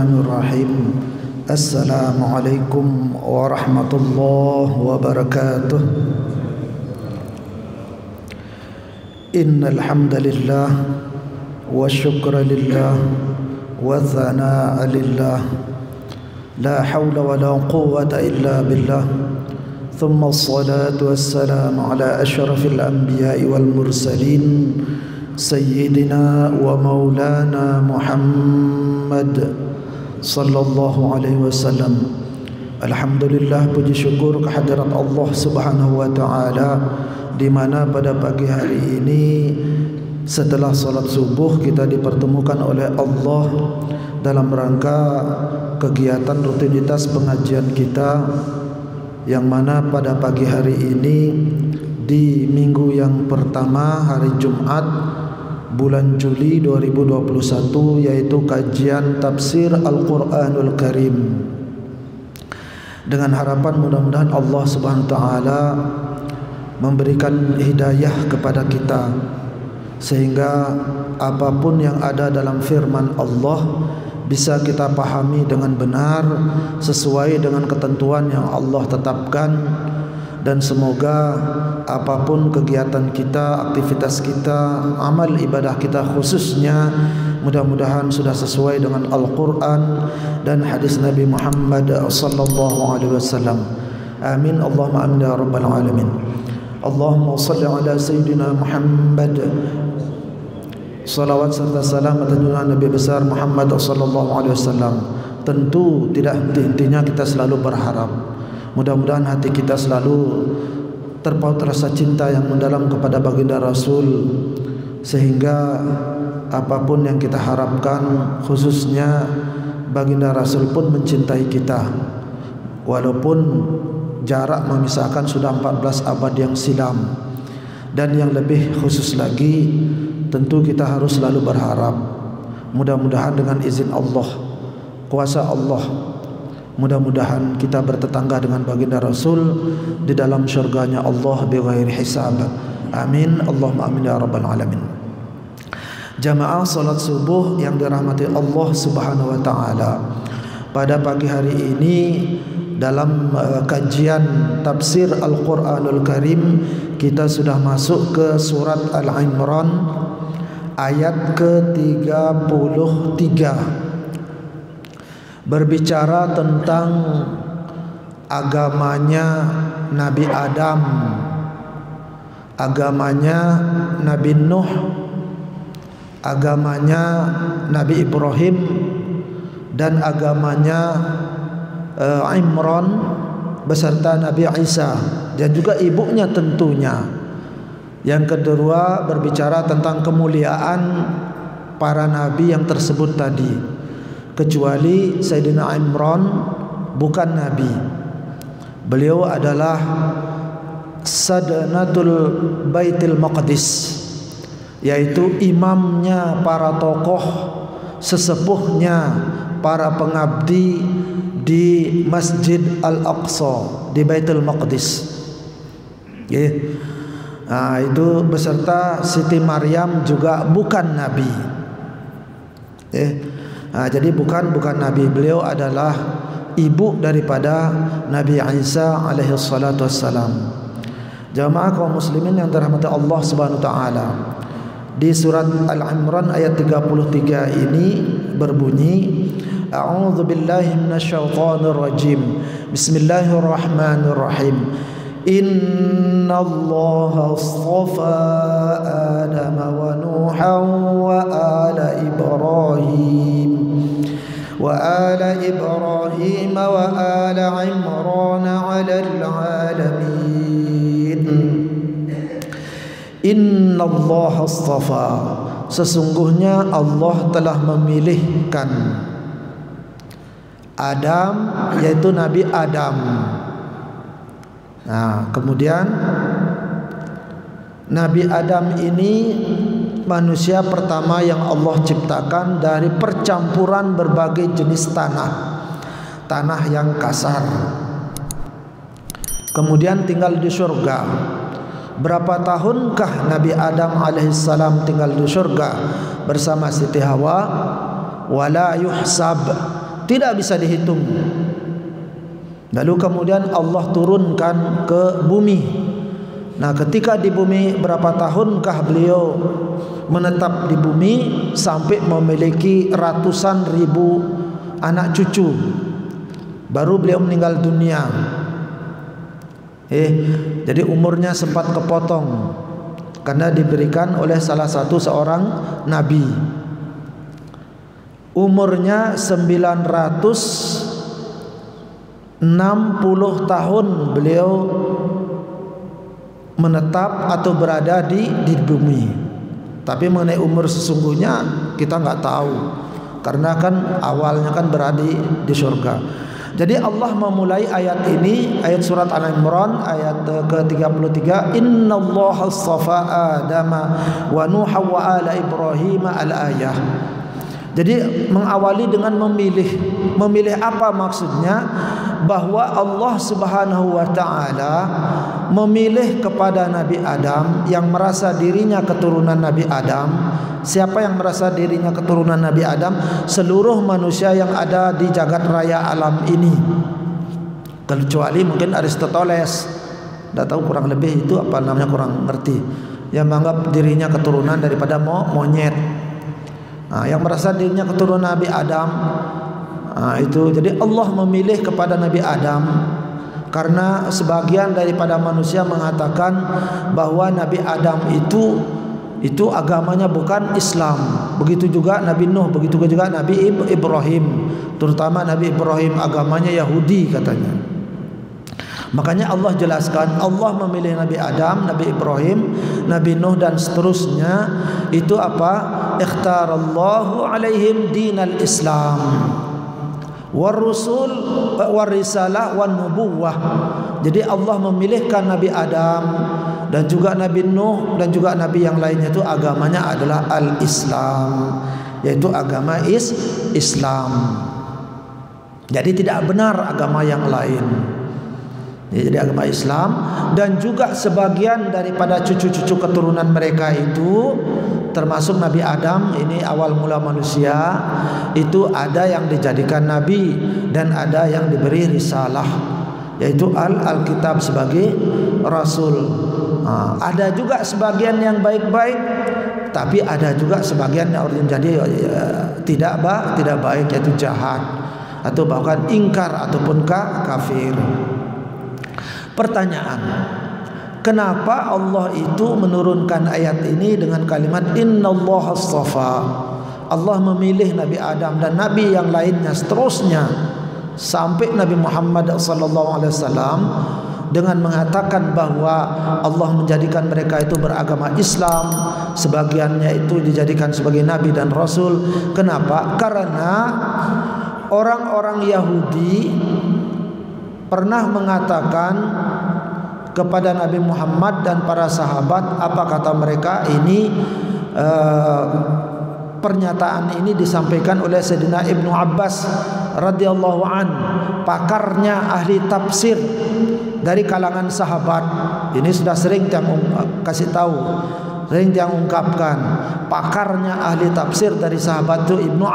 Bismillahirrahmanirrahim. Assalamualaikum warahmatullahi wabarakatuh. Innal hamdalillah wa syukra lillah wa thanaa lillah la haula wa la quwwata illa billah. Thumma assalatu wassalamu ala asyrafil anbiya'i wal mursalin Sayyidina wa maulana Muhammad sallallahu alaihi wasallam. Alhamdulillah, puji syukur kehadirat Allah Subhanahu wa taala, di mana pada pagi hari ini setelah salat subuh kita dipertemukan oleh Allah dalam rangka kegiatan rutinitas pengajian kita, yang mana pada pagi hari ini di minggu yang pertama, hari Jumat bulan Juli 2021, yaitu kajian tafsir Al-Quranul Karim, dengan harapan mudah-mudahan Allah Subhanahu wa taala memberikan hidayah kepada kita, sehingga apapun yang ada dalam firman Allah bisa kita pahami dengan benar sesuai dengan ketentuan yang Allah tetapkan. Dan semoga apapun kegiatan kita, aktivitas kita, amal ibadah kita khususnya, mudah-mudahan sudah sesuai dengan Al-Quran dan hadis Nabi Muhammad sallallahu alaihi wasallam. Amin Allahumma amin ya rabbal alamin. Allahumma salli ala sayyidina Muhammad. Salawat serta salam atas Nabi besar Muhammad sallallahu alaihi wasallam. Tentu tidak henti-hentinya kita selalu berharap, mudah-mudahan hati kita selalu terpaut rasa cinta yang mendalam kepada baginda Rasul, sehingga apapun yang kita harapkan, khususnya baginda Rasul pun mencintai kita, walaupun jarak memisahkan sudah 14 abad yang silam. Dan yang lebih khusus lagi, tentu kita harus selalu berharap, mudah-mudahan dengan izin Allah, kuasa Allah, mudah-mudahan kita bertetangga dengan baginda Rasul di dalam syurganya Allah bighairi hisab. Amin Allahumma amin ya rabbal alamin. Jamaah salat subuh yang dirahmati Allah Subhanahu wa taala, pada pagi hari ini dalam kajian tafsir Al-Quranul Karim kita sudah masuk ke surat Al-Imran ayat ke-33, berbicara tentang agamanya Nabi Adam, agamanya Nabi Nuh, agamanya Nabi Ibrahim, dan agamanya Imran beserta Nabi Isa, dan juga ibunya tentunya. Yang kedua berbicara tentang kemuliaan para nabi yang tersebut tadi, kecuali Sayyidina Imran bukan nabi. Beliau adalah Sadanatul Baitul Maqdis, yaitu imamnya para tokoh, sesepuhnya para pengabdi di Masjid Al-Aqsa di Baitul Maqdis. Nah, itu beserta Siti Maryam juga bukan nabi. Nah, jadi bukan nabi. Beliau adalah ibu daripada Nabi Isa alaihi salatu wassalam. Jamaah kaum muslimin yang dirahmati Allah Subhanahu wa taala, di surat Al-Imran ayat 33 ini berbunyi, A'udzu billahi minasyaitonir rajim. Bismillahirrahmanirrahim. Innallaha astafa Adam wa Nuhan wa ala Ibrahim wa ala Ibrahim wa ala Imran 'alal 'alamin. Innallaha astafa, sesungguhnya Allah telah memilihkan Adam, yaitu Nabi Adam. Nah, kemudian Nabi Adam ini manusia pertama yang Allah ciptakan dari percampuran berbagai jenis tanah yang kasar. Kemudian tinggal di surga. Berapa tahunkah Nabi Adam alaihissalam tinggal di surga bersama Siti Hawa? Wala yuhsab, tidak bisa dihitung. Lalu kemudian Allah turunkan ke bumi. Nah, ketika di bumi, berapa tahunkah beliau menetap di bumi sampai memiliki ratusan ribu anak cucu, baru beliau meninggal dunia. Jadi umurnya sempat kepotong karena diberikan oleh salah satu seorang nabi. Umurnya 960 tahun beliau menetap atau berada di bumi. Tapi mengenai umur sesungguhnya kita nggak tahu, karena kan awalnya kan berada di surga. Jadi Allah memulai ayat ini, ayat surat Al-Imran ayat ke-33, innallaha astafa Adama wa Nuha wa ala Ibrahim al-ayah. Jadi mengawali dengan memilih apa maksudnya? Bahwa Allah Subhanahu wa taala memilih kepada Nabi Adam yang merasa dirinya keturunan Nabi Adam. Siapa yang merasa dirinya keturunan Nabi Adam? Seluruh manusia yang ada di jagat raya alam ini, kecuali mungkin Aristoteles. Tidak tahu, kurang lebih itu apa namanya, kurang ngerti, yang menganggap dirinya keturunan daripada monyet. Nah, yang merasa dirinya keturunan Nabi Adam, itu. Jadi Allah memilih kepada Nabi Adam karena sebagian daripada manusia mengatakan bahwa Nabi Adam itu agamanya bukan Islam. Begitu juga Nabi Nuh, begitu juga Nabi Ibrahim. Terutama Nabi Ibrahim agamanya Yahudi katanya. Makanya Allah jelaskan, Allah memilih Nabi Adam, Nabi Ibrahim, Nabi Nuh dan seterusnya. Itu apa? Ikhtarallahu alaihim dinal Islam warusul warisalah wan nubuwah. Jadi Allah memilihkan Nabi Adam dan juga Nabi Nuh dan juga Nabi yang lainnya itu agamanya adalah al-Islam, yaitu agama Islam. Jadi tidak benar agama yang lain. Jadi agama Islam, dan juga sebagian daripada cucu-cucu keturunan mereka itu termasuk Nabi Adam, ini awal mula manusia, itu ada yang dijadikan nabi dan ada yang diberi risalah, yaitu Alkitab sebagai rasul. Ada juga sebagian yang baik-baik, tapi ada juga sebagian yang jadi tidak baik, yaitu jahat atau bahkan ingkar ataupun kafir. Pertanyaan, kenapa Allah itu menurunkan ayat ini dengan kalimat innallaha astafa? Allah memilih Nabi Adam dan Nabi yang lainnya seterusnya sampai Nabi Muhammad SAW dengan mengatakan bahwa Allah menjadikan mereka itu beragama Islam, sebagiannya itu dijadikan sebagai Nabi dan Rasul. Kenapa? Karena orang-orang Yahudi pernah mengatakan kepada Nabi Muhammad dan para sahabat, apa kata mereka ini, pernyataan ini disampaikan oleh Sayyidina Ibnu Abbas radhiyallahu an, pakarnya ahli tafsir dari kalangan sahabat. Ini sudah sering yang kasih tahu, sering yang ungkapkan, pakarnya ahli tafsir dari sahabat itu Ibnu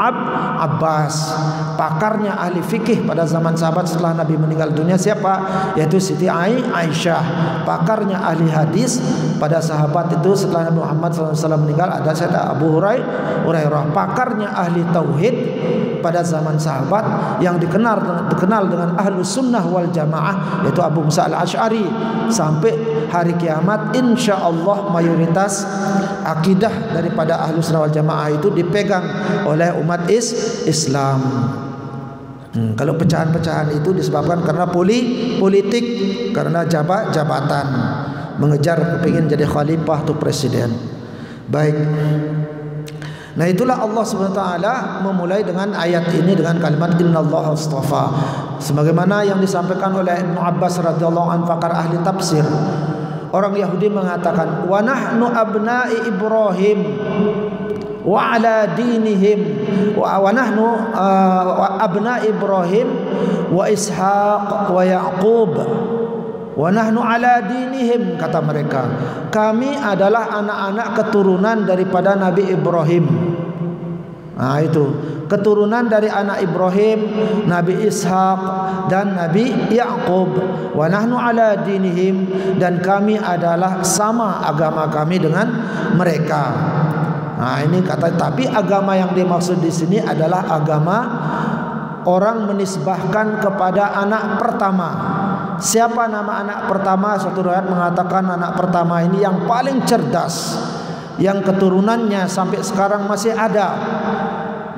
Abbas. Pakarnya ahli fikih pada zaman sahabat setelah Nabi meninggal dunia siapa? Yaitu Siti Aisyah. Pakarnya ahli hadis pada sahabat itu setelah Nabi Muhammad SAW meninggal ada Sayyidina Abu Hurairah. Pakarnya ahli tauhid pada zaman sahabat yang dikenal dengan ahlus sunnah wal jamaah yaitu Abu Musa al-Ash'ari. Sampai hari kiamat insyaallah mayoritas akidah daripada ahlus sunnah wal jamaah itu dipegang oleh umat Islam. Kalau pecahan-pecahan itu disebabkan karena politik, karena jabatan, mengejar kepingin jadi khalifah atau presiden. Baik. Nah, itulah Allah SWT memulai dengan ayat ini dengan kalimat innallaha astafa. Sebagaimana yang disampaikan oleh Ibnu Abbas radhiyallahu anhu, pakar ahli tafsir. Orang Yahudi mengatakan wa nahnu abna'i Ibrahim wa ala dinihim wa nahnu abna Ibrahim wa Ishaq wa Yaqub wa nahnu ala dinihim, kata mereka, kami adalah anak-anak keturunan daripada Nabi Ibrahim. Nah, itu keturunan dari anak Ibrahim, Nabi Ishak dan Nabi Yaqub. Wa nahnu ala dinihim, dan kami adalah sama agama kami dengan mereka. Nah, ini kata, tapi agama yang dimaksud di sini adalah agama orang menisbahkan kepada anak pertama. Siapa nama anak pertama? Satu riwayat mengatakan anak pertama ini yang paling cerdas, yang keturunannya sampai sekarang masih ada.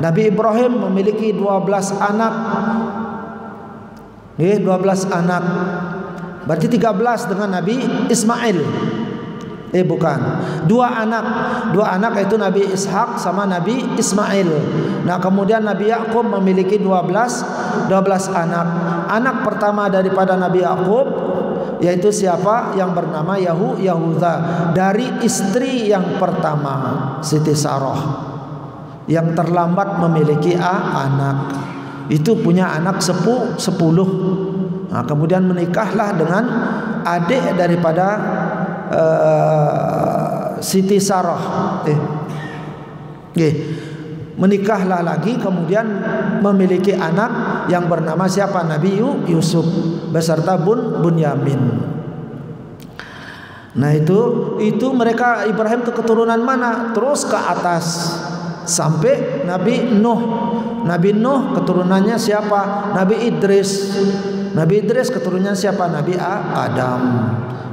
Nabi Ibrahim memiliki 12 anak. 12 anak. Berarti 13 dengan Nabi Ismail. Bukan. Dua anak yaitu Nabi Ishak sama Nabi Ismail. Nah, kemudian Nabi Yaqub memiliki 12 anak. Anak pertama daripada Nabi Yaqub yaitu siapa? Yang bernama Yahuda, dari istri yang pertama, Siti Sarah, yang terlambat memiliki anak. Itu punya anak 10. Nah, kemudian menikahlah dengan adik daripada Siti Sarah. Menikahlah lagi, kemudian memiliki anak yang bernama siapa? Nabi Yusuf beserta Bunyamin. Nah, itu mereka Ibrahim itu keturunan mana? Terus ke atas sampai Nabi Nuh. Nabi Nuh keturunannya siapa? Nabi Idris. Nabi Idris keturunannya siapa? Nabi Adam.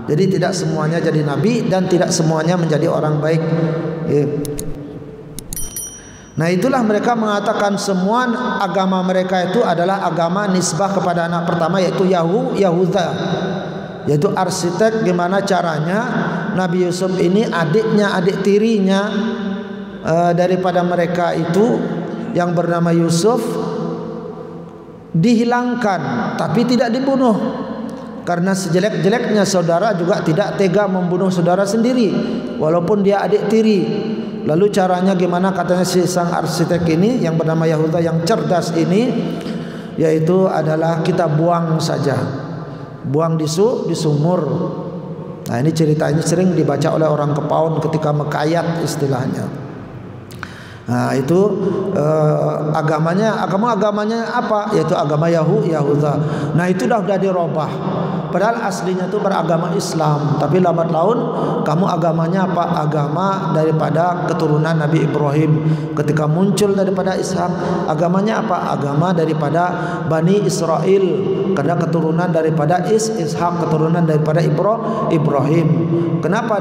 Jadi tidak semuanya jadi nabi dan tidak semuanya menjadi orang baik. Nah, itulah mereka mengatakan semua agama mereka itu adalah agama nisbah kepada anak pertama, yaitu Yahuda, yaitu arsitek gimana caranya Nabi Yusuf ini adik tirinya daripada mereka itu yang bernama Yusuf dihilangkan, tapi tidak dibunuh. Karena sejelek-jeleknya saudara juga tidak tega membunuh saudara sendiri walaupun dia adik tiri. Lalu caranya gimana? Katanya si sang arsitek ini yang bernama Yahuda yang cerdas ini, yaitu adalah kita buang saja, buang di sumur. Nah, ini cerita ini sering dibaca oleh orang Kepaun ketika mekayat istilahnya. Nah, itu agamanya apa? Yaitu agama Yahuda. Nah, itu sudah dirubah. Padahal aslinya itu beragama Islam, tapi lambat laun kamu agamanya apa? Agama daripada keturunan Nabi Ibrahim. Ketika muncul daripada Ishak, agamanya apa? Agama daripada Bani Israel, karena keturunan daripada Ishak, keturunan daripada Ibrahim. Kenapa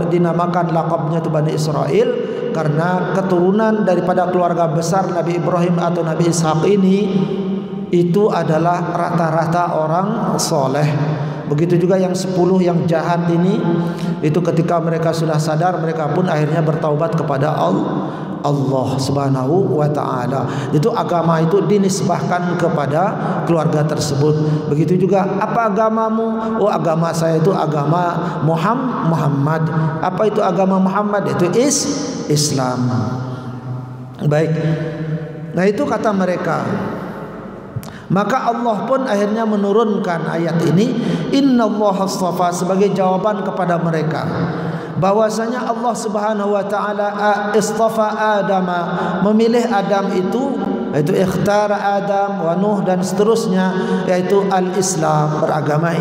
dinamakan lakabnya itu Bani Israel? Karena keturunan daripada keluarga besar Nabi Ibrahim atau Nabi Ishak ini itu adalah rata-rata orang soleh. Begitu juga yang 10 yang jahat ini, itu ketika mereka sudah sadar, mereka pun akhirnya bertaubat kepada Allah Subhanahu wa ta'ala. Itu agama itu dinisbahkan kepada keluarga tersebut. Begitu juga, apa agamamu? Oh, agama saya itu agama Muhammad. Apa itu agama Muhammad? Itu Islam. Baik. Nah, itu kata mereka. Maka Allah pun akhirnya menurunkan ayat ini, Innallaha astafa, sebagai jawaban kepada mereka bahwasanya Allah Subhanahu wa taala istafa Adam, memilih Adam itu, yaitu ikhtar Adam wa Nuh dan seterusnya, yaitu al-Islam, beragama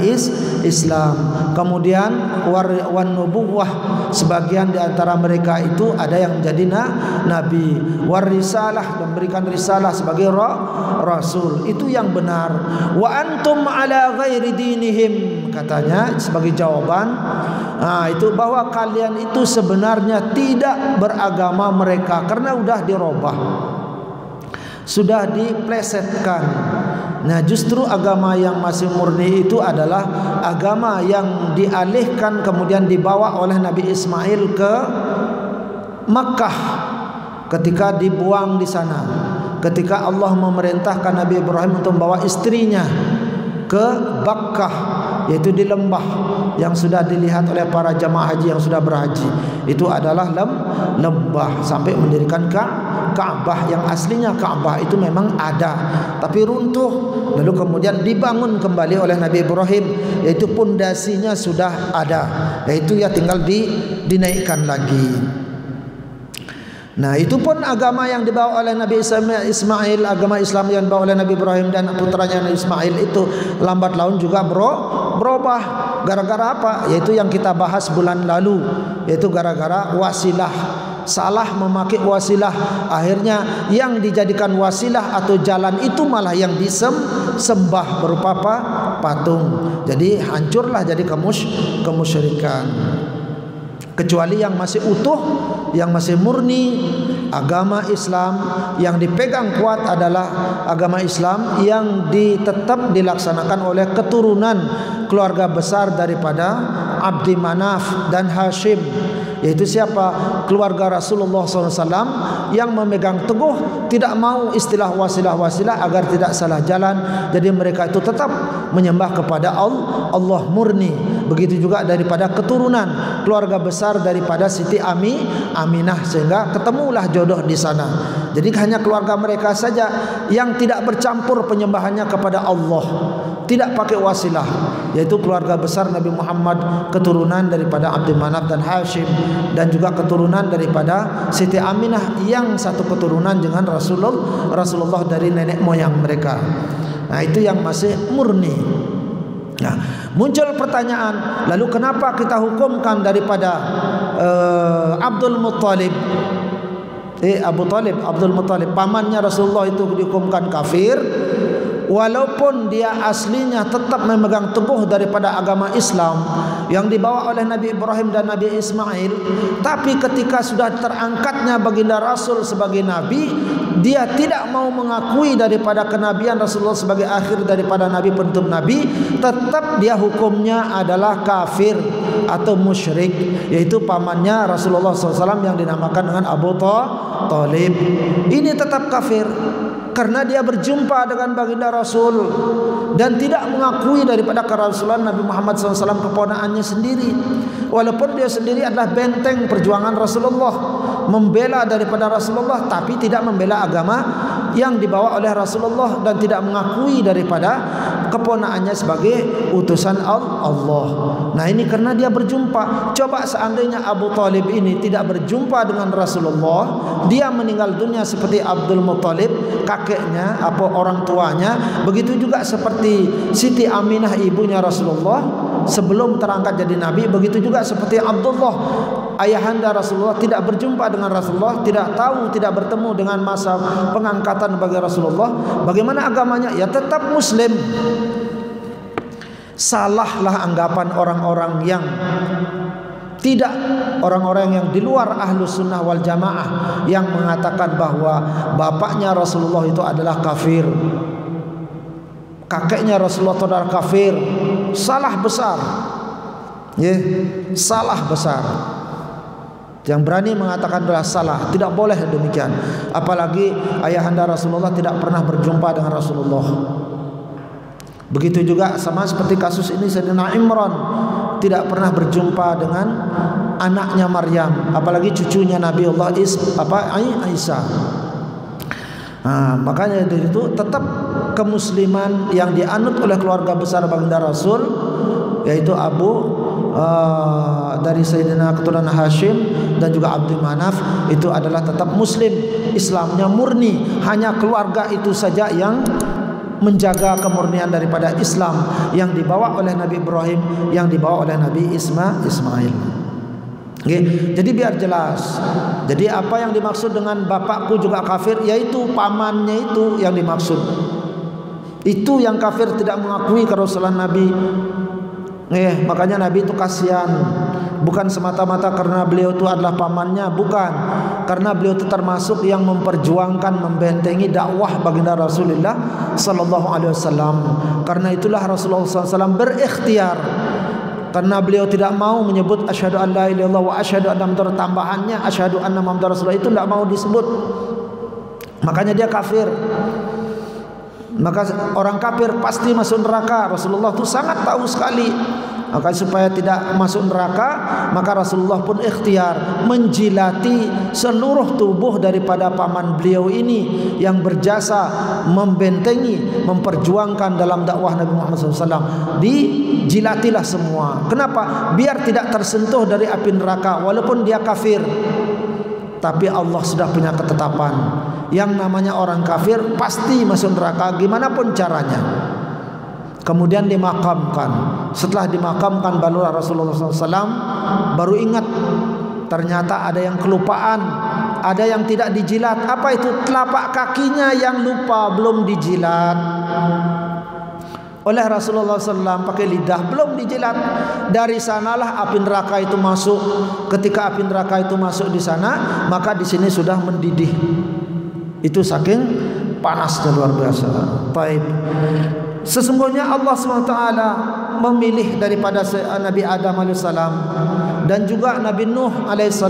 Islam. Kemudian wan nubuwah, sebagian di antara mereka itu ada yang menjadi nabi, war risalah, memberikan risalah sebagai rasul. Itu yang benar. Wa antum ala ghairi dinihim, katanya sebagai jawaban. Nah, itu bahwa kalian itu sebenarnya tidak beragama mereka karena sudah dirubah, sudah diplesetkan. Nah, justru agama yang masih murni itu adalah agama yang dialihkan kemudian dibawa oleh Nabi Ismail ke Makkah ketika dibuang di sana. Ketika Allah memerintahkan Nabi Ibrahim untuk membawa istrinya ke Bakkah, yaitu di lembah yang sudah dilihat oleh para jamaah haji yang sudah berhaji. Itu adalah lembah sampai mendirikan Ka'bah. Yang aslinya Ka'bah itu memang ada tapi runtuh, lalu kemudian dibangun kembali oleh Nabi Ibrahim, yaitu pondasinya sudah ada, yaitu ya tinggal dinaikkan lagi. Nah, itu pun agama yang dibawa oleh Nabi Ismail, agama Islam yang dibawa oleh Nabi Ibrahim dan putranya Nabi Ismail itu lambat laun juga berubah. Gara-gara apa? Yaitu yang kita bahas bulan lalu, yaitu gara-gara wasilah. Salah memakai wasilah, akhirnya yang dijadikan wasilah atau jalan itu malah yang disembah berupa apa? Patung. Jadi hancurlah jadi kemusyrikan. Kecuali yang masih utuh, yang masih murni agama Islam, yang dipegang kuat adalah agama Islam yang tetap dilaksanakan oleh keturunan keluarga besar daripada Abdi Manaf dan Hashim, yaitu siapa? Keluarga Rasulullah SAW yang memegang teguh, tidak mau istilah wasilah-wasilah agar tidak salah jalan. Jadi mereka itu tetap menyembah kepada Allah murni. Begitu juga daripada keturunan keluarga besar daripada Siti Aminah, sehingga ketemulah jodoh di sana. Jadi hanya keluarga mereka saja yang tidak bercampur penyembahannya kepada Allah, tidak pakai wasilah, yaitu keluarga besar Nabi Muhammad, keturunan daripada Abdul Manaf dan Hashim, dan juga keturunan daripada Siti Aminah yang satu keturunan dengan Rasulullah dari nenek moyang mereka. Nah, itu yang masih murni. Nah, muncul pertanyaan, lalu kenapa kita hukumkan daripada Abdul Muttalib? Abdul Muttalib, pamannya Rasulullah itu dihukumkan kafir, walaupun dia aslinya tetap memegang teguh daripada agama Islam yang dibawa oleh Nabi Ibrahim dan Nabi Ismail. Tapi ketika sudah terangkatnya baginda Rasul sebagai Nabi, dia tidak mau mengakui daripada kenabian Rasulullah sebagai akhir daripada Nabi, penutup Nabi. Tetap dia hukumnya adalah kafir atau musyrik, yaitu pamannya Rasulullah SAW yang dinamakan dengan Abu Talib. Ini tetap kafir karena dia berjumpa dengan baginda Rasul dan tidak mengakui daripada kerasulan Nabi Muhammad SAW, keponakannya sendiri. Walaupun dia sendiri adalah benteng perjuangan Rasulullah, membela daripada Rasulullah, tapi tidak membela agama yang dibawa oleh Rasulullah dan tidak mengakui daripada keponakannya sebagai utusan Allah. Nah, ini karena dia berjumpa. Coba seandainya Abu Talib ini tidak berjumpa dengan Rasulullah, dia meninggal dunia seperti Abdul Muttalib, kakeknya, apa orang tuanya. Begitu juga seperti Siti Aminah, ibunya Rasulullah sebelum terangkat jadi Nabi. Begitu juga seperti Abdullah, ayahanda Rasulullah, tidak berjumpa dengan Rasulullah, tidak tahu, tidak bertemu dengan masa pengangkatan bagi Rasulullah. Bagaimana agamanya? Ya tetap Muslim. Salahlah anggapan orang-orang yang tidak, orang-orang yang di luar Ahlus Sunnah wal Jamaah yang mengatakan bahwa bapaknya Rasulullah itu adalah kafir, kakeknya Rasulullah itu adalah kafir. Salah besar, salah besar. Yang berani mengatakan adalah salah, tidak boleh demikian. Apalagi ayahanda Rasulullah tidak pernah berjumpa dengan Rasulullah. Begitu juga sama seperti kasus ini Sayyidina Imran tidak pernah berjumpa dengan anaknya Maryam, apalagi cucunya Nabi Allah Isa. Nah, makanya dari itu tetap kemusliman yang dianut oleh keluarga besar baginda Rasul, yaitu dari Sayyidina keturunan Hashim dan juga Abdul Manaf, itu adalah tetap muslim, Islamnya murni. Hanya keluarga itu saja yang menjaga kemurnian daripada Islam yang dibawa oleh Nabi Ibrahim, yang dibawa oleh Nabi Ismail. Jadi biar jelas. Jadi apa yang dimaksud dengan bapakku juga kafir, yaitu pamannya itu yang dimaksud. Itu yang kafir, tidak mengakui kerasulan Nabi. Makanya Nabi itu kasihan, bukan semata-mata karena beliau itu adalah pamannya, bukan, karena beliau itu termasuk yang memperjuangkan, membentengi dakwah baginda Rasulullah sallallahu alaihi wasallam. Karena itulah Rasulullah SAW berikhtiar, karena beliau tidak mau menyebut asyhadu an la ilaha illallah wa asyhadu anna muhammadar, tambahannya asyhadu anna muhammadar rasulullah, itu tidak mau disebut. Makanya dia kafir. Maka orang kafir pasti masuk neraka. Rasulullah itu sangat tahu sekali. Maka supaya tidak masuk neraka, maka Rasulullah pun ikhtiar menjilati seluruh tubuh daripada paman beliau ini yang berjasa membentengi, memperjuangkan dalam dakwah Nabi Muhammad SAW. Dijilatilah semua. Kenapa? Biar tidak tersentuh dari api neraka walaupun dia kafir. tapi Allah sudah punya ketetapan. Yang namanya orang kafir pasti masuk neraka gimana pun caranya. Kemudian dimakamkan. Setelah dimakamkan barulah Rasulullah SAW baru ingat ternyata ada yang kelupaan, ada yang tidak dijilat. Apa itu? Telapak kakinya yang lupa belum dijilat oleh Rasulullah SAW pakai lidah, belum dijilat. Dari sanalah api neraka itu masuk. Ketika api neraka itu masuk di sana, maka di sini sudah mendidih. Itu saking panasnya luar biasa. Taib. Sesungguhnya Allah SWT memilih daripada Nabi Adam AS dan juga Nabi Nuh AS.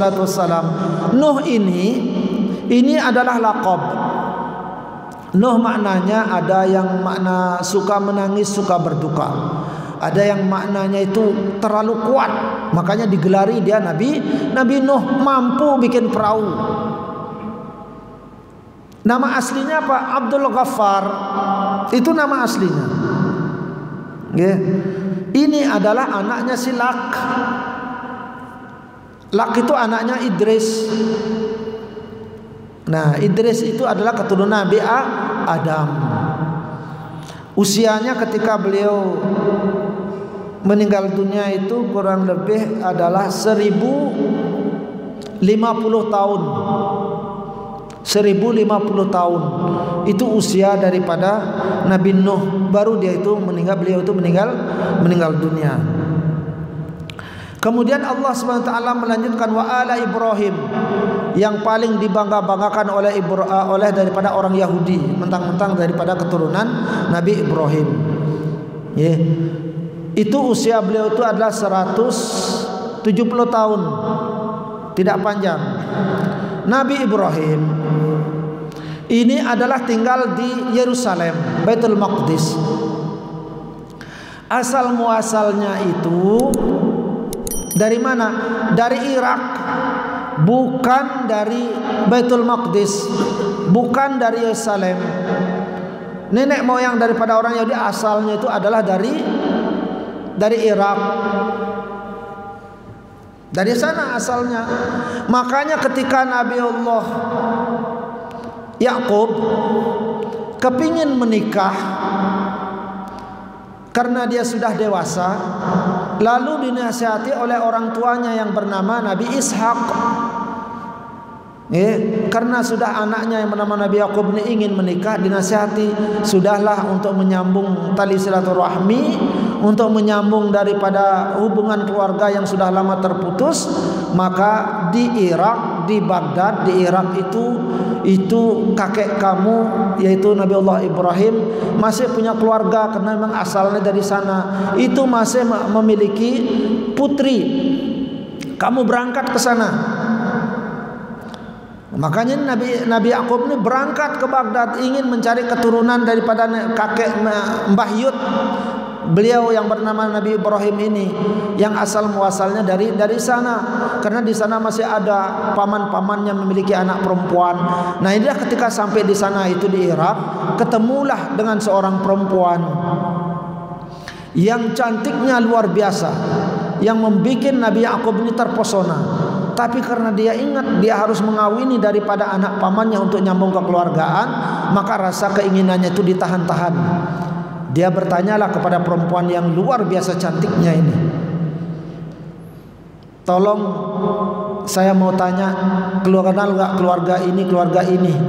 Nuh ini adalah laqab. Nuh maknanya ada yang makna suka menangis, suka berduka. Ada yang maknanya itu terlalu kuat, makanya digelari dia Nabi Nuh, mampu bikin perahu. Nama aslinya apa? Abdul Ghaffar. Itu nama aslinya. Ini adalah anaknya si Lak. Lak itu anaknya Idris. Nah, Idris itu adalah keturunan Nabi Adam. Usianya ketika beliau meninggal dunia itu kurang lebih adalah 1050 tahun. 1050 tahun itu usia daripada Nabi Nuh. Baru beliau itu meninggal dunia. Kemudian Allah SWT melanjutkan wa ala Ibrahim, yang paling dibangga-banggakan oleh daripada orang Yahudi, mentang-mentang daripada keturunan Nabi Ibrahim. Itu usia beliau itu adalah 170 tahun, tidak panjang. Nabi Ibrahim ini adalah tinggal di Yerusalem, Baitul Maqdis. Asal muasalnya itu dari mana? Dari Irak, bukan dari Baitul Maqdis, bukan dari Yerusalem. Nenek moyang daripada orang Yahudi asalnya itu adalah dari Irak. Dari sana asalnya. Makanya ketika Nabi Allah Yakub kepingin menikah karena dia sudah dewasa, lalu dinasihati oleh orang tuanya yang bernama Nabi Ishak. Karena sudah anaknya yang bernama Nabi Yakub ini ingin menikah, dinasihati, sudahlah untuk menyambung tali silaturahmi, untuk menyambung daripada hubungan keluarga yang sudah lama terputus, maka di Irak, di Baghdad, di Irak itu kakek kamu yaitu Nabi Allah Ibrahim masih punya keluarga karena memang asalnya dari sana. Itu masih memiliki putri. Kamu berangkat ke sana. Makanya Nabi Yakub ini berangkat ke Baghdad ingin mencari keturunan daripada kakek Mbah Yud. Beliau yang bernama Nabi Ibrahim ini yang asal muasalnya dari sana, karena di sana masih ada paman-paman yang memiliki anak perempuan. Nah, inilah ketika sampai di sana itu di Irak, ketemulah dengan seorang perempuan yang cantiknya luar biasa, yang membuat Nabi Yakub ini terpesona. Tapi karena dia ingat dia harus mengawini daripada anak pamannya untuk nyambung kekeluargaan, maka rasa keinginannya itu ditahan-tahan. Dia bertanyalah kepada perempuan yang luar biasa cantiknya ini, tolong saya mau tanya, kenal nggak keluarga ini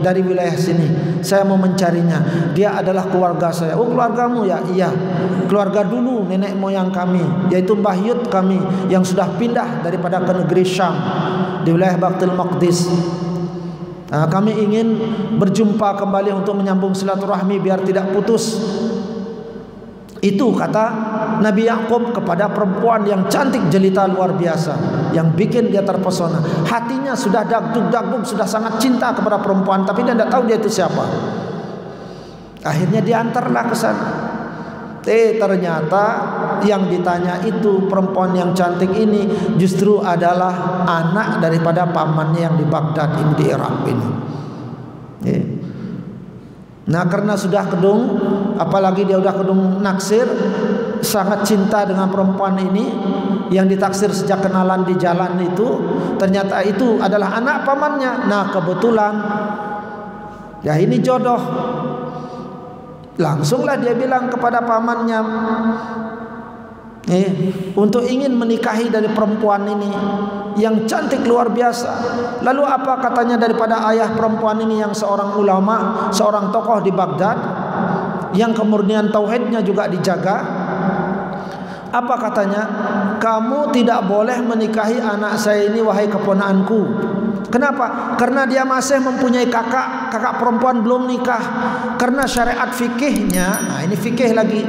dari wilayah sini, saya mau mencarinya. Dia adalah keluarga saya. Oh, keluargamu ya? Iya, keluarga dulu nenek moyang kami, yaitu Mbah Yud kami yang sudah pindah daripada ke negeri Syam di wilayah Baitul Maqdis. Nah, kami ingin berjumpa kembali untuk menyambung silaturahmi biar tidak putus. Itu kata Nabi Yakub kepada perempuan yang cantik jelita luar biasa, yang bikin dia terpesona. Hatinya sudah dagdug, sudah sangat cinta kepada perempuan, tapi dia tidak tahu dia itu siapa. Akhirnya diantarlah ke sana. Ternyata yang ditanya itu perempuan yang cantik ini justru adalah anak daripada pamannya yang di Baghdad ini, di Irak ini. Nah, karena sudah kedung, apalagi dia udah kedung naksir, sangat cinta dengan perempuan ini yang ditaksir sejak kenalan di jalan itu, ternyata itu adalah anak pamannya. Nah kebetulan ya ini jodoh. Langsunglah dia bilang kepada pamannya untuk ingin menikahi dari perempuan ini yang cantik luar biasa. Lalu apa katanya daripada ayah perempuan ini yang seorang ulama, seorang tokoh di Baghdad, yang kemurnian tauhidnya juga dijaga? Apa katanya? Kamu tidak boleh menikahi anak saya ini wahai keponakanku. Kenapa? Karena dia masih mempunyai kakak perempuan belum nikah. Karena syariat fikihnya, nah ini fikih lagi,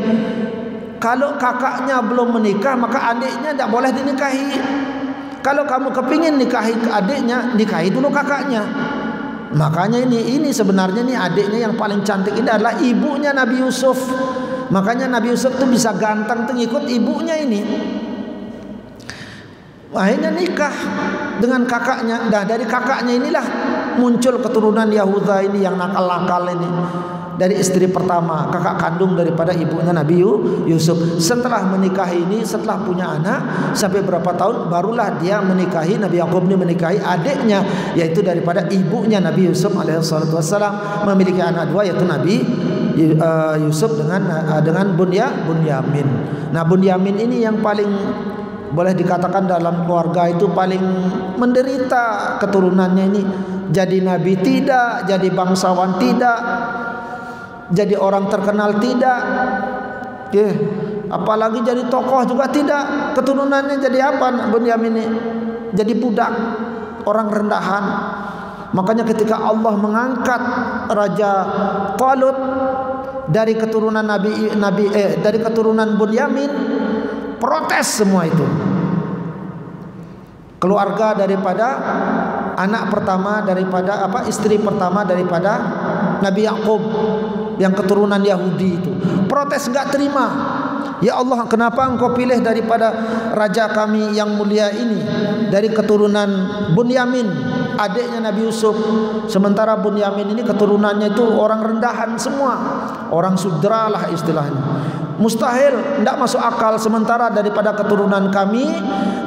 kalau kakaknya belum menikah maka adiknya tidak boleh dinikahi. Kalau kamu kepingin nikahi adiknya, nikahi dulu kakaknya. Makanya ini sebenarnya nih adiknya yang paling cantik ini adalah ibunya Nabi Yusuf. Makanya Nabi Yusuf tuh bisa ganteng tuh ngikut ibunya ini. Akhirnya nikah dengan kakaknya. Nah dari kakaknya inilah muncul keturunan Yahuda ini yang nakal-nakal ini. Dari istri pertama, kakak kandung daripada ibunya Nabi Yusuf. Setelah menikahi ini, setelah punya anak, sampai berapa tahun barulah dia menikahi, Nabi Yakub ini menikahi adiknya, yaitu daripada ibunya Nabi Yusuf alaihissalam, memiliki anak dua, yaitu Nabi Yusuf dengan Bunyamin. Nah Bunyamin ini yang paling boleh dikatakan dalam keluarga itu paling menderita keturunannya ini. Jadi nabi tidak, jadi bangsawan tidak, jadi orang terkenal tidak, apalagi jadi tokoh juga tidak. Keturunannya jadi apa? Bunyamin ini jadi budak, orang rendahan. Makanya ketika Allah mengangkat Raja Talut dari keturunan dari keturunan Bunyamin, protes semua itu. Keluarga daripada anak pertama daripada istri pertama daripada Nabi Yakub yang keturunan Yahudi itu protes, enggak terima. Ya Allah, kenapa engkau pilih daripada raja kami yang mulia ini dari keturunan Bunyamin, adiknya Nabi Yusuf, sementara Bunyamin ini keturunannya itu orang rendahan semua, orang sudra lah istilahnya. Mustahil, tidak masuk akal. Sementara daripada keturunan kami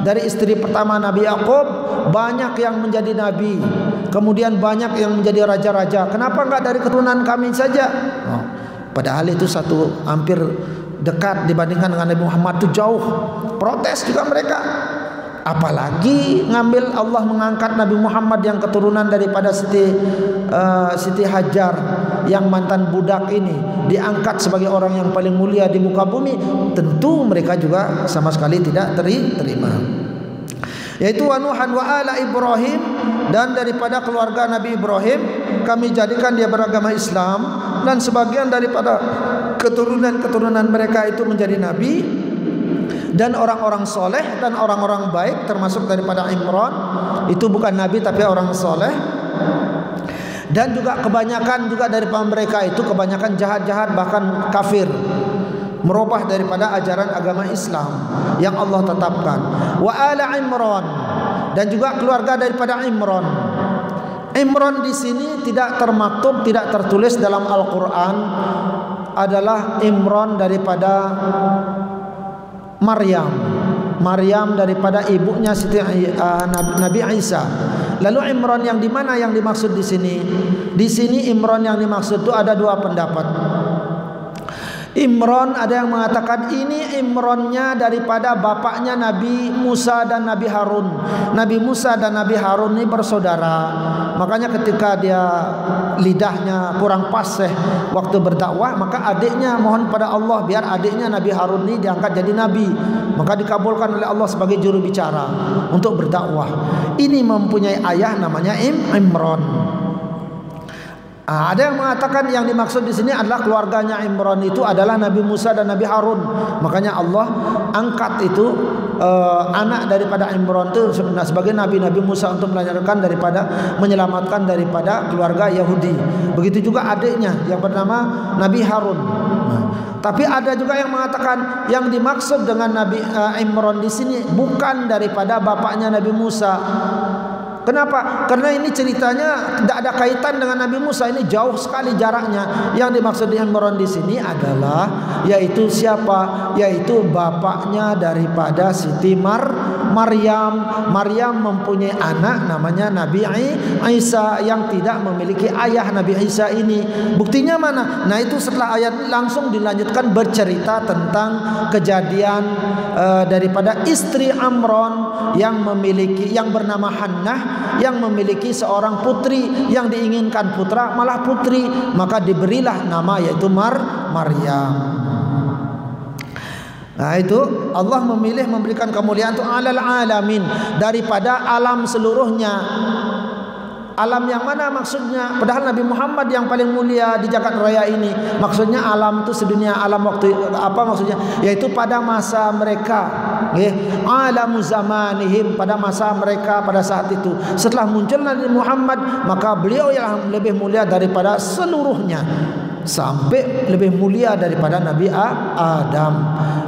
dari istri pertama Nabi Yakub banyak yang menjadi nabi, kemudian banyak yang menjadi raja-raja. Kenapa enggak dari keturunan kami saja? Padahal itu satu hampir dekat dibandingkan dengan Nabi Muhammad, itu jauh. Protes juga mereka. Apalagi ngambil Allah mengangkat Nabi Muhammad yang keturunan daripada Siti Hajar yang mantan budak ini, diangkat sebagai orang yang paling mulia di muka bumi. Tentu mereka juga sama sekali tidak terima. Yaitu wa Nuhan wa ala Ibrahim, dan daripada keluarga Nabi Ibrahim kami jadikan dia beragama Islam, dan sebagian daripada keturunan mereka itu menjadi nabi dan orang-orang soleh dan orang-orang baik, termasuk daripada Imran, itu bukan nabi tapi orang soleh. Dan juga kebanyakan juga daripada mereka itu kebanyakan jahat-jahat, bahkan kafir, merubah daripada ajaran agama Islam yang Allah tetapkan. Wa ala Imran, dan juga keluarga daripada Imran. Imran di sini tidak termaktub, tidak tertulis dalam Al-Quran, adalah Imran daripada Maryam daripada ibunya Nabi Isa. Lalu Imran yang di mana yang dimaksud di sini? Di sini Imran yang dimaksud itu ada dua pendapat. Imran ada yang mengatakan ini Imrannya daripada bapaknya Nabi Musa dan Nabi Harun. Nabi Musa dan Nabi Harun ini bersaudara. Makanya ketika dia lidahnya kurang pas waktu berdakwah, maka adiknya mohon pada Allah biar adiknya Nabi Harun ini diangkat jadi nabi. Maka dikabulkan oleh Allah sebagai juru bicara untuk berdakwah. Ini mempunyai ayah namanya Imran. Ada yang mengatakan yang dimaksud di sini adalah keluarganya Imran itu adalah Nabi Musa dan Nabi Harun. Makanya Allah angkat itu anak daripada Imran itu sebagai Nabi Musa untuk menyelamatkan daripada keluarga Yahudi. Begitu juga adiknya yang bernama Nabi Harun. Tapi ada juga yang mengatakan yang dimaksud dengan Nabi Imran di sini bukan daripada bapaknya Nabi Musa, Kenapa? Karena ini ceritanya tidak ada kaitan dengan Nabi Musa, ini jauh sekali jaraknya. Yang dimaksud Imran di sini adalah yaitu siapa? Yaitu bapaknya daripada Siti Maryam. Maryam mempunyai anak namanya Nabi Isa yang tidak memiliki ayah Nabi Isa ini. Buktinya mana? Nah, itu setelah ayat langsung dilanjutkan bercerita tentang kejadian daripada istri Imran yang bernama Hannah, yang memiliki seorang putri, yang diinginkan putra malah putri, maka diberilah nama yaitu Maryam. Nah, itu Allah memilih memberikan kemuliaan untuk alal alamin, daripada alam seluruhnya. Alam yang mana maksudnya? Padahal Nabi Muhammad yang paling mulia di jagat raya ini. Maksudnya alam itu sedunia, alam waktu apa maksudnya? Yaitu pada masa mereka, alamu zamanihim, pada masa mereka pada saat itu. Setelah muncul Nabi Muhammad, maka beliau yang lebih mulia daripada seluruhnya, sampai lebih mulia daripada Nabi Adam.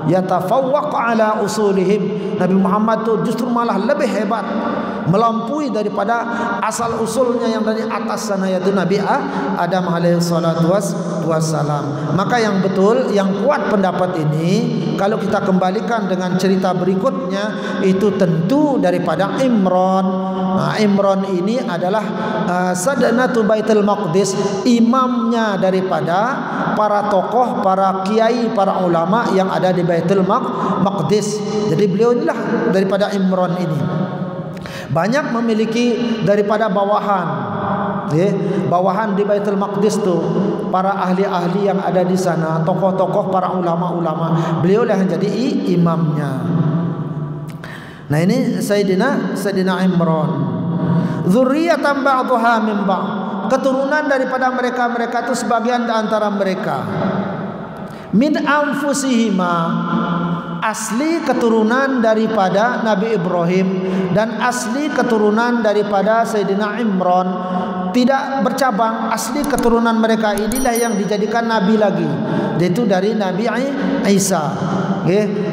Yatafawwaq ala usulihim. Nabi Muhammad itu justru malah lebih hebat, melampaui daripada asal usulnya yang dari atas sana, yaitu Nabi Adam alaihi salatu wassalam. Maka yang betul, yang kuat pendapat ini, kalau kita kembalikan dengan cerita berikutnya, itu tentu daripada Imran. Nah, Imran ini adalah Sadanatu Baitul Maqdis, imamnya daripada para tokoh, para kiai, para ulama yang ada di Baitul Maqdis. Jadi beliau inilah daripada Imran ini. Banyak memiliki daripada bawahan, bawahan di Baitul Maqdis tu, para ahli-ahli yang ada di sana, tokoh-tokoh, para ulama-ulama. Beliau lah yang jadi imamnya. Nah, ini Sayyidina Imran. Dzurriyyatan ba'dhuha min ba'd. Keturunan daripada mereka itu sebagian di antara mereka. Min anfusihima, asli keturunan daripada Nabi Ibrahim dan asli keturunan daripada Sayyidina Imran, tidak bercabang. Asli keturunan mereka inilah yang dijadikan nabi lagi, yaitu dari Nabi Isa,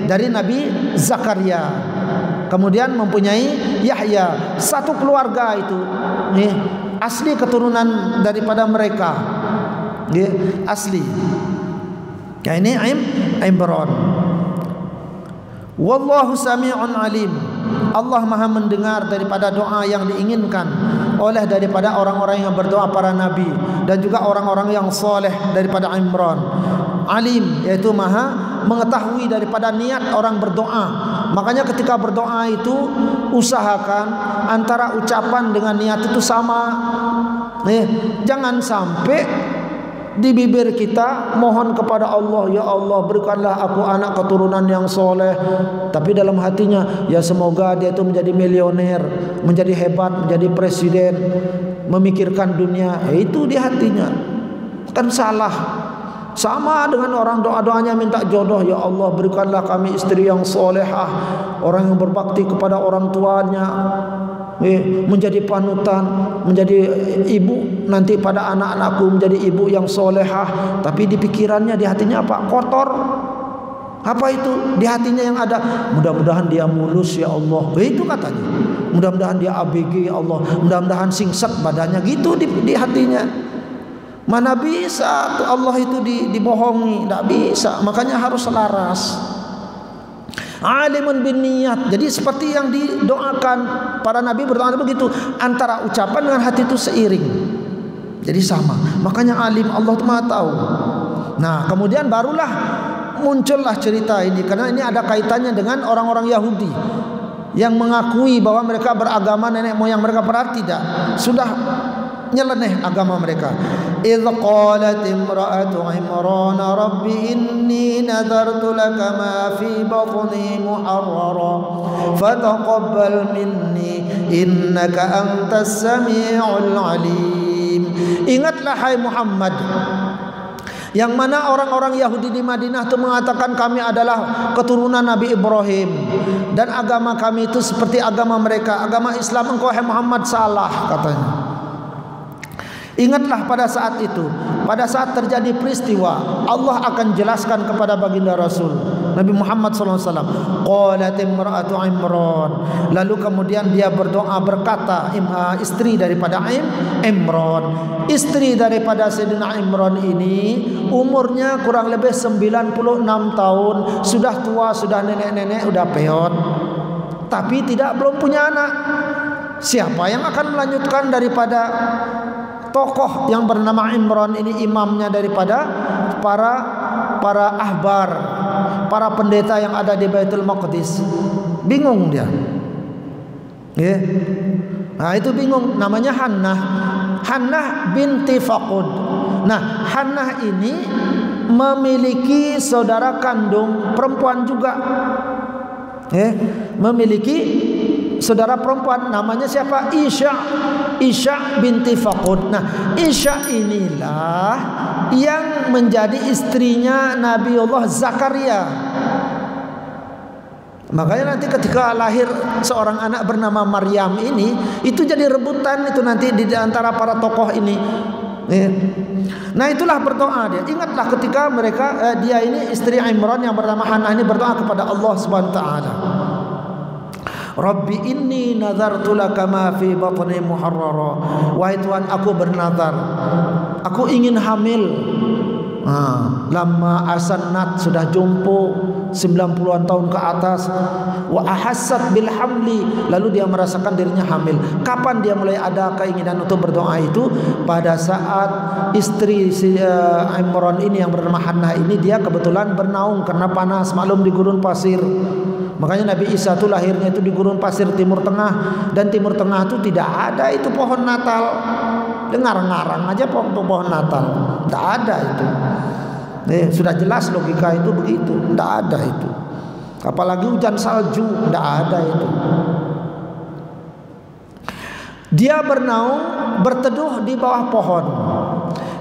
dari Nabi Zakaria, kemudian mempunyai Yahya. Satu keluarga itu asli keturunan daripada mereka, asli. Ya, ini Imran. Wallahu sami'un alim. Allah Maha mendengar daripada doa yang diinginkan oleh daripada orang-orang yang berdoa, para nabi, dan juga orang-orang yang soleh daripada Imran. Alim, yaitu Maha mengetahui daripada niat orang berdoa. Makanya ketika berdoa itu usahakan antara ucapan dengan niat itu sama. Jangan sampai di bibir kita mohon kepada Allah, ya Allah berikanlah aku anak keturunan yang soleh, tapi dalam hatinya ya semoga dia itu menjadi milioner, menjadi hebat, menjadi presiden, memikirkan dunia. Itu di hatinya, kan salah. Sama dengan orang doa-doanya minta jodoh, ya Allah berikanlah kami istri yang solehah, orang yang berbakti kepada orang tuanya, menjadi panutan, menjadi ibu nanti pada anak-anakku, menjadi ibu yang solehah. Tapi di pikirannya, di hatinya apa? Kotor. Apa itu di hatinya yang ada? Mudah-mudahan dia mulus ya Allah, itu katanya. Mudah-mudahan dia ABG ya Allah, mudah-mudahan singset badannya, gitu di hatinya. Mana bisa Allah itu dibohongi, tidak bisa. Makanya harus selaras. Alimun bin niyat. Jadi seperti yang didoakan para nabi berdoa begitu, antara ucapan dengan hati itu seiring, jadi sama. Makanya alim, Allah itu Maha tahu. Nah, kemudian barulah muncullah cerita ini, karena ini ada kaitannya dengan orang-orang Yahudi yang mengakui bahwa mereka beragama nenek moyang mereka, padahal tidak, sudah nyeleneh agama mereka. Idz qalat imra'atu Imran rabbi inni nadartu laka ma fi batni muharrara fataqabbal minni innaka antas samiul alim. Ingatlah hai Muhammad, yang mana orang-orang Yahudi di Madinah itu mengatakan kami adalah keturunan Nabi Ibrahim dan agama kami itu seperti agama mereka, agama Islam. Engkau hai Muhammad salah, katanya. Ingatlah pada saat itu pada saat terjadi peristiwa, Allah akan jelaskan kepada baginda Rasul Nabi Muhammad SAW. Qalat imra'atu Imran, lalu kemudian dia berdoa berkata, istri daripada Imran, istri daripada Sayyidina Imran ini umurnya kurang lebih 96 tahun, sudah tua, sudah nenek-nenek, sudah peot, tapi belum punya anak. Siapa yang akan melanjutkan daripada tokoh yang bernama Imran ini, imamnya daripada para ahbar, para pendeta yang ada di Baitul Maqdis? Bingung dia. Nah, itu bingung. Namanya Hannah binti Faqud. Nah, Hannah ini memiliki saudara kandung perempuan juga. Memiliki saudara perempuan, namanya siapa? Isya binti Faqud. Nah, Isya inilah yang menjadi istrinya Nabiullah Zakaria. Makanya nanti ketika lahir seorang anak bernama Maryam ini, itu jadi rebutan itu nanti di antara para tokoh ini. Nah, itulah berdoa dia. Ingatlah ketika dia ini istri Imran yang bernama Hannah ini berdoa kepada Allah Subhanahu wa taala. Rabbi inni nazartu laka ma fi batni muharrara. Wahai Tuhan, aku bernazar, aku ingin hamil. Lama asannat, sudah jompo 90-an tahun ke atas. Wa ahassat bil hamli, lalu dia merasakan dirinya hamil. Kapan dia mulai ada keinginan untuk berdoa itu? Pada saat istri si Imran ini yang bernama Hannah ini, dia kebetulan bernaung karena panas maklum di gurun pasir. Makanya Nabi Isa itu lahirnya itu di gurun pasir Timur Tengah, dan Timur Tengah itu tidak ada itu pohon Natal. Dengar-ngarang aja pohon Natal, tidak ada itu. Sudah jelas logika itu begitu, tidak ada itu. Apalagi hujan salju, tidak ada itu. Dia bernaung, berteduh di bawah pohon.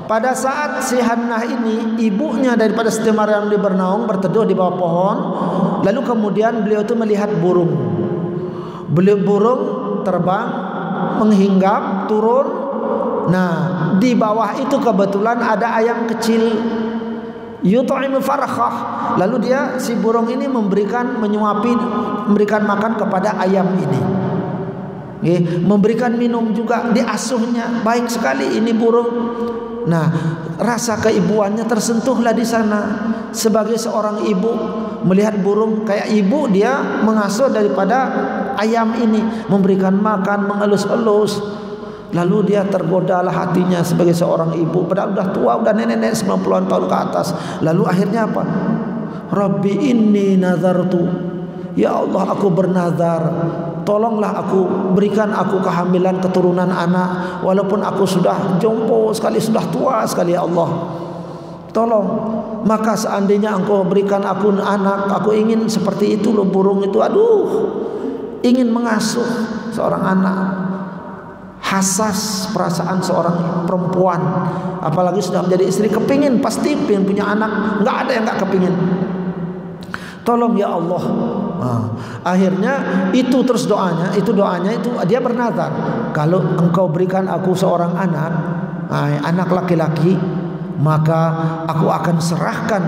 Pada saat si Hannah ini, ibunya daripada Siti Maryam di bernaung berteduh di bawah pohon, lalu kemudian beliau itu melihat burung. Burung terbang, menghinggap, turun. Nah, di bawah itu kebetulan ada ayam kecil, yut'imu farkhah. Lalu si burung ini memberikan makan kepada ayam ini. Memberikan minum juga, diasuhnya baik sekali ini burung. Nah, rasa keibuannya tersentuhlah di sana. Sebagai seorang ibu melihat burung kayak ibu, dia mengasuh daripada ayam ini, memberikan makan, mengelus-elus. Lalu dia tergodalah hatinya sebagai seorang ibu, padahal udah tua, udah nenek-nenek 90-an tahun ke atas. Lalu akhirnya apa? Rabbi inni nazartu, ya Allah, aku bernazar, tolonglah aku, berikan aku kehamilan keturunan anak, walaupun aku sudah jompo sekali, sudah tua sekali, ya Allah, tolong. Maka seandainya engkau berikan aku anak, aku ingin seperti itu loh burung itu. Aduh, ingin mengasuh seorang anak. Hasas perasaan seorang perempuan, apalagi sudah menjadi istri, kepingin, pasti pengen punya anak, nggak ada yang nggak kepingin. Tolong ya Allah. Akhirnya itu terus doanya itu dia bernazar, kalau engkau berikan aku seorang anak laki-laki, maka aku akan serahkan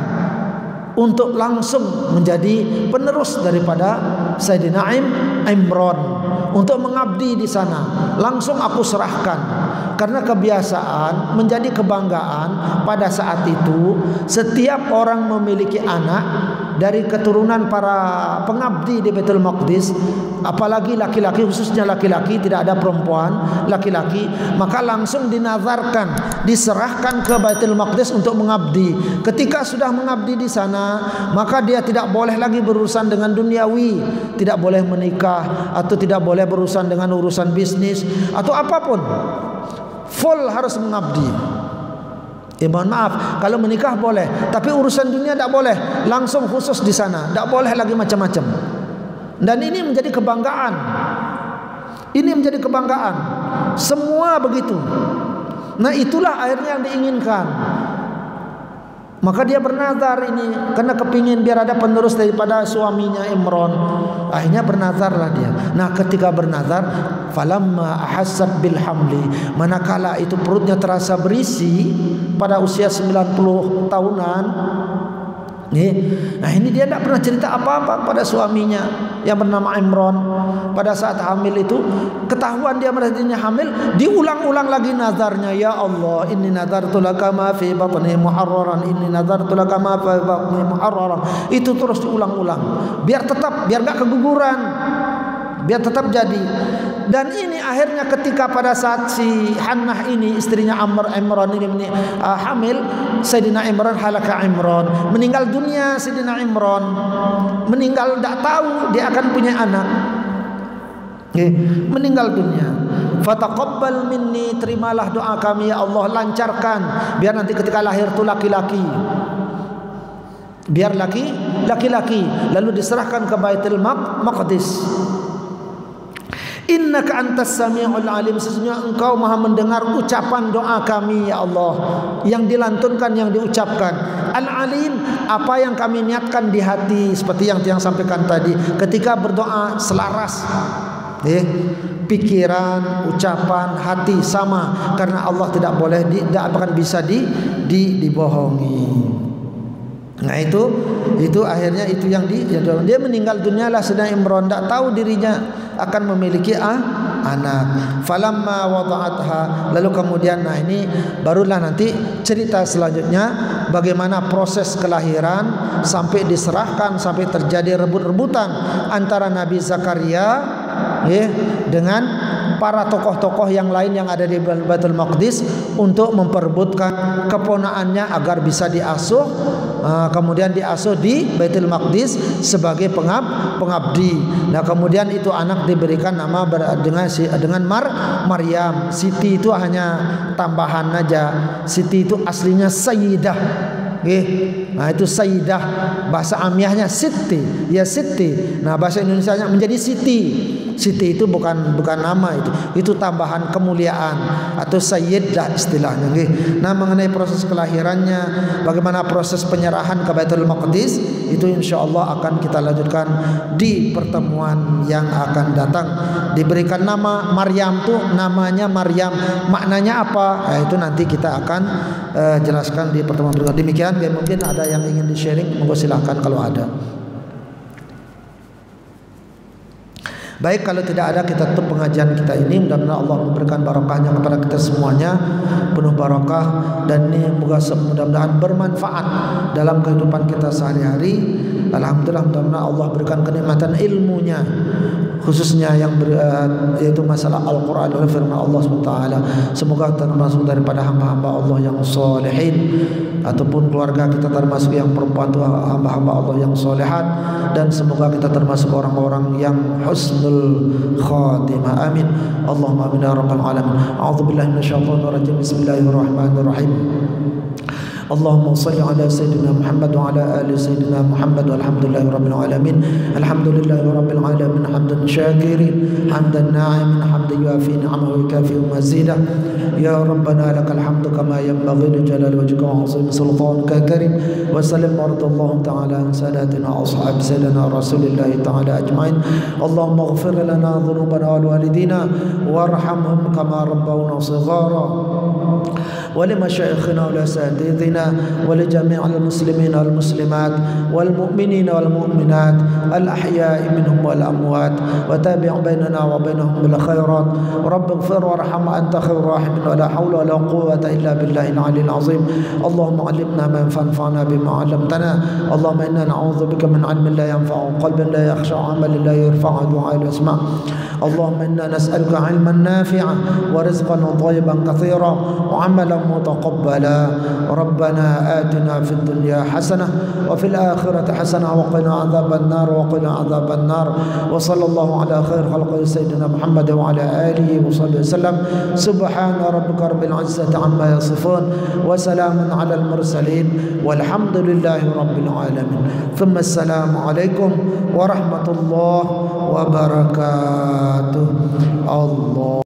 untuk langsung menjadi penerus daripada Sayyidina Imran, untuk mengabdi di sana. Langsung aku serahkan, karena kebiasaan menjadi kebanggaan pada saat itu setiap orang memiliki anak dari keturunan para pengabdi di Baitul Maqdis, apalagi laki-laki, khususnya laki-laki, tidak ada perempuan, laki-laki, maka langsung dinazarkan, diserahkan ke Baitul Maqdis untuk mengabdi. Ketika sudah mengabdi di sana, maka dia tidak boleh lagi berurusan dengan duniawi, tidak boleh menikah, atau tidak boleh berurusan dengan urusan bisnis atau apapun. Full harus mengabdi. Mohon maaf, kalau menikah boleh, tapi urusan dunia tidak boleh, langsung khusus di sana, tidak boleh lagi macam-macam. Dan ini menjadi kebanggaan. Ini menjadi kebanggaan. Semua begitu. Nah, itulah akhirnya yang diinginkan. Maka dia bernazar ini karena kepingin biar ada penerus daripada suaminya Imran. Akhirnya bernazarlah dia. Nah, ketika bernazar, falamma ahassat bil hamli, manakala itu perutnya terasa berisi pada usia 90 tahunan. Nah, ini dia tidak pernah cerita apa-apa pada suaminya yang bernama Imran. Pada saat hamil itu ketahuan dia merasanya hamil, diulang-ulang lagi nazarnya. Ya Allah, inni nazartu laka ma fi batni muharraran, inni nazartu laka ma fi batni muharraran. Itu terus diulang-ulang biar enggak keguguran, biar tetap jadi. Dan ini akhirnya ketika pada saat si Hannah ini, istrinya Imran ini hamil, Sayyidina Imran halaka Imran, meninggal dunia. Sayyidina Imran meninggal, tidak tahu dia akan punya anak, meninggal dunia. Fataqabbal minni, terimalah doa kami ya Allah, lancarkan biar nanti ketika lahir itu laki-laki, biar laki-laki, lalu diserahkan ke Baitul Maqdis. Innaka antas sami'ul alim, sesungguhnya engkau maha mendengar ucapan doa kami ya Allah, yang dilantunkan, yang diucapkan. Al-alim, apa yang kami niatkan di hati, seperti yang sampaikan tadi, ketika berdoa selaras, pikiran, ucapan, hati sama, karena Allah tidak boleh, tidak akan bisa dibohongi. Nah itu akhirnya itu yang dia meninggal dunia lah. Sedang Imran tidak tahu dirinya akan memiliki anak. Falamma wada'atha, lalu kemudian, nah ini barulah nanti cerita selanjutnya bagaimana proses kelahiran sampai diserahkan, sampai terjadi rebut-rebutan antara Nabi Zakaria dengan para tokoh-tokoh yang lain yang ada di Baitul Maqdis untuk memperebutkan keponakannya agar bisa diasuh, kemudian diasuh di Baitul Maqdis sebagai pengabdi. Nah, kemudian itu anak diberikan nama dengan Maryam. Siti itu hanya tambahan aja. Siti itu aslinya Sayyidah. Nah, itu Sayyidah, bahasa Amiyahnya Siti, ya Siti. Nah, bahasa Indonesianya menjadi Siti. Siti itu bukan nama, itu tambahan kemuliaan atau sayyidah istilahnya. Nah, mengenai proses kelahirannya, bagaimana proses penyerahan ke Baitul Maqdis, itu insyaallah akan kita lanjutkan di pertemuan yang akan datang. Diberikan nama Maryam, tuh namanya Maryam, maknanya apa? Nah, itu nanti kita akan jelaskan di pertemuan berikutnya. Demikian, mungkin ada yang ingin di-sharing, monggo silahkan kalau ada. Baik, kalau tidak ada, kita tutup pengajian kita ini. Mudah-mudahan Allah memberikan barokahnya kepada kita semuanya, penuh barokah, dan ini mudah-mudahan bermanfaat dalam kehidupan kita sehari-hari. Alhamdulillah, mudah-mudahan Allah berikan kenikmatan ilmunya, khususnya yang yaitu masalah Al-Quran dan firman Allah SWT. Semoga termasuk daripada hamba-hamba Allah yang solehin, ataupun keluarga kita termasuk yang perempuan itu hamba-hamba Allah yang solehat, dan semoga kita termasuk orang-orang yang husnul khatimah. Amin. Allahumma amin ya rabbal alamin. A'udzubillahi minasyaitonir rajim. Bismillahirrahmanirrahim. اللهم صل على سيدنا محمد وعلى آل سيدنا محمد والحمد لله رب العالمين. الحمد لله رب العالمين حمدا شاكرين حمدا ناعما حمدا يوافي نعمه ويكافئ مزيدا. يا ربنا لك الحمد كما ينبغي لجلال وجهك وعظيم سلطانك الكريم. وسلم وارض الله تعالى عن ساداتنا واصحاب سيدنا رسول الله تعالى اجمعين. اللهم اغفر لنا ذنوبنا والوالدينا وارحمهم كما ربونا صغارا، ولمشايخنا ولأساتذتنا ولجميع المسلمين والمسلمات والمؤمنين والمؤمنات الأحياء منهم والأموات، وتابع بيننا وبينهم بالخيرات. رب اغفر وارحم أنت خير الراحمين، ولا حول ولا قوة إلا بالله العلي العظيم. اللهم علمنا ما ينفعنا بما علمتنا. اللهم إنا نعوذ بك من علم لا ينفع وقلب لا يخشع وعمل لا يرفع ودعاء لا يسمع. اللهم إنا نسألك علما نافعا ورزقا طيبا كثيرا وعملا متقبلا. ربنا آتنا في الدنيا حسنة وفي الآخرة حسنة وقنا عذاب النار وقنا عذاب النار. وصلى الله على خير خلقه سيدنا محمد وعلى آله وصحبه وسلم. سبحان ربك رب العزة عما يصفون وسلام على المرسلين والحمد لله رب العالمين. ثم السلام عليكم ورحمة الله وبركاته. الله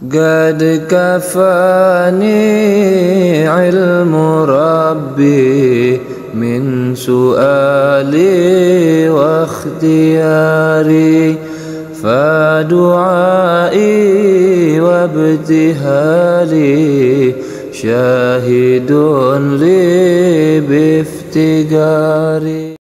قد كفاني علم ربي من سؤالي واختياري، فدعائي وابتهالي شاهد لي بافتقاري.